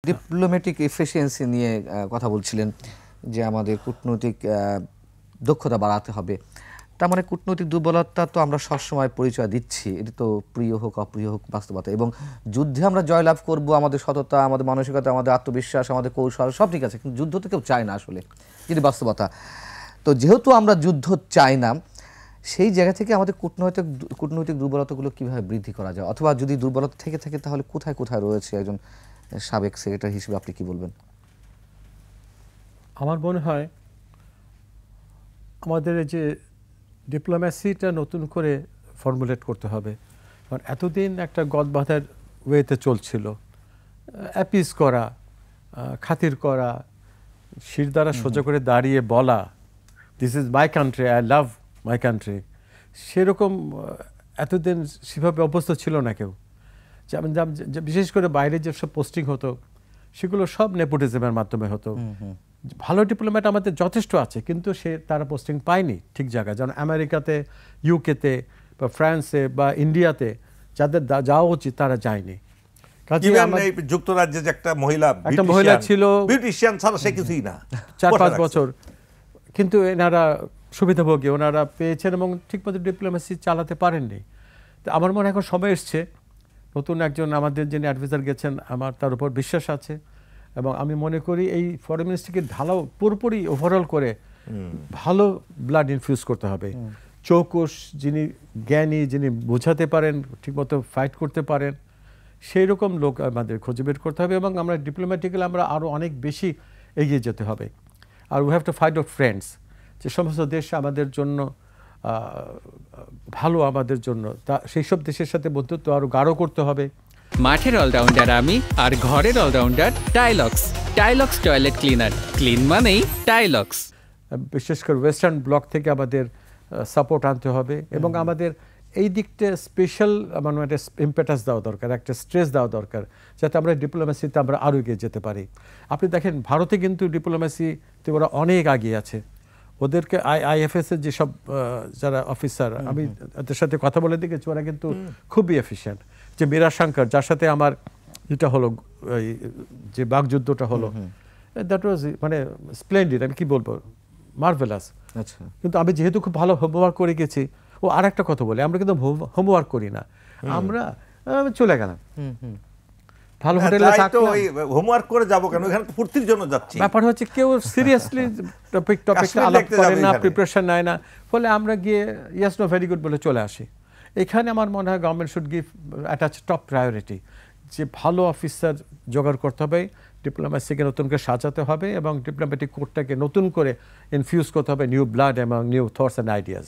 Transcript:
Diplomatic efficiency নিয়ে কথা বলছিলেন যে আমাদের কূটনৈতিক দক্ষতা বাড়াতে হবে। তার মানে কূটনৈতিক দুর্বলতা তো আমরা সবসময় পরিচয় দিচ্ছি, এটা তো প্রিয় হোক অপ্রিয় হোক বাস্তবতা। এবং যুদ্ধে আমরা জয়লাভ করব, আমাদের সততা, আমাদের মানসিকতা, আমাদের আত্মবিশ্বাস, আমাদের কৌশল সব ঠিক আছে, কিন্তু যুদ্ধ তো কেউ চায় না আসলে, যেটি বাস্তবতা। তো যেহেতু আমরা যুদ্ধ চাই না, সেই জায়গা থেকে আমাদের কূটনৈতিক দুর্বলতাগুলো কীভাবে বৃদ্ধি করা যায়, অথবা যদি দুর্বলতা থেকে থাকে তাহলে কোথায় কোথায় রয়েছে? একজন সাবেক সেক্রেটারি হিসেবে আপনি কি বলবেন? আমার মনে হয় আমাদের এই যে ডিপ্লোম্যাসিটা নতুন করে ফর্মুলেট করতে হবে। কারণ এতদিন একটা গদবাঁধার ওয়েতে চলছিল, অ্যাপিস করা, খাতির করা, শির দ্বারা সোজা করে দাঁড়িয়ে বলা this is my country, I love my country, সেরকম এতদিন সেভাবে অভ্যস্ত ছিল না কেউ। যেমন বিশেষ করে বাইরে যেসব পোস্টিং হতো সেগুলো সব নেপোটিজমের মাধ্যমে হতো। ভালো ডিপ্লোম্যাট আমাদের যথেষ্ট আছে, কিন্তু তারা পোস্টিং পায়নি ঠিক জায়গায়। যেমন আমেরিকাতে, ইউকেতে বা ফ্রান্সে বা ইন্ডিয়াতে যাদের যাওয়া উচিত তারা যায়নি। যুক্তরাজ্যে যে একটা মহিলা ছিল, বিউটিশিয়ান ছাড়া সে কিছুই না, 4-5 বছর, কিন্তু এনারা সুবিধাভোগী, ওনারা পেয়েছেন এবং ঠিকমতো ডিপ্লোমেসি চালাতে পারেননি। তো আমার মনে এখন সময় এসছে, নতুন একজন আমাদের যিনি অ্যাডভাইজার গেছেন, আমার তার উপর বিশ্বাস আছে এবং আমি মনে করি এই ফরেন মিনিস্ট্রিকে ঢালাও পুরোপুরি ওভারঅল করে ভালো ব্লাড ইনফিউজ করতে হবে। চৌকস, যিনি জ্ঞানী, যিনি বোঝাতে পারেন, ঠিকমতো ফাইট করতে পারেন, সেই রকম লোক আমাদের খুঁজে বের করতে হবে এবং আমরা ডিপ্লোম্যাটিক্যালি আমরা আরও অনেক বেশি এগিয়ে যেতে হবে। আর we have to fight out friends, যে সমস্ত দেশ আমাদের জন্য ভালো, আমাদের জন্য তা সেই সব দেশের সাথে বন্ধুত্ব আরও গাঢ় করতে হবে। মাঠের অলরাউন্ডার আমি, আর ঘরের allrounder Tylox. Tylox toilet cleaner, clean মানেই টাইলক্স। বিশেষ করে ওয়েস্টার্ন ব্লক থেকে আমাদের সাপোর্ট আনতে হবে এবং আমাদের এই দিকটা স্পেশাল মানে একটা ইম্পেটাস দেওয়া দরকার, একটা স্ট্রেস দেওয়া দরকার, যাতে আমরা ডিপ্লোমেসিতে আমরা আরও এগিয়ে যেতে পারি। আপনি দেখেন ভারতে কিন্তু ডিপ্লোমেসিতে ওরা অনেক এগিয়ে আছে। ওদেরকে আইএফএস এর যেসব যারা অফিসার, আমি ওদের সাথে কথা বলে দেখেছি, ওরা কিন্তু খুবই এফিশিয়েন্ট। যে মীরা শঙ্কর, যার সাথে আমার যেটা হলো, যে বাকযুদ্ধটা হলো, দ্যাট ওয়াজ মানে স্প্লেন্ডিড, আমি কি বলবো, মার্ভেলাস। আচ্ছা, কিন্তু আমি যেহেতু খুব ভালো হোমওয়ার্ক করে গেছি, ও আর একটা কথা বলে, আমরা কিন্তু হোমওয়ার্ক করি না, আমরা চলে গেলাম ভালো হোটেলে থাকলাম, হোমওয়ার্ক করে যাব কেন, এখানে ফুর্তির জন্য যাচ্ছি। ব্যাপার হচ্ছে কেউ সিরিয়াসলি টপিকটা আলাপ করে না, প্রিপারেশন নেয় না, ফলে আমরা গিয়ে ইয়েস নো ভেরি গুড বলে চলে আসি। এখানে আমার মনে হয় government should give attach top priority, যে ভালো অফিসার জোগাড় করতে হবে, ডিপ্লোম্যাসিকে নতুন করে সাজাতে হবে এবং ডিপ্লোম্যাটিক কোডটাকে নতুন করে ইনফিউজ করতে হবে নিউ ব্লাড এবং নিউ থটস অ্যান্ড আইডিয়াজ।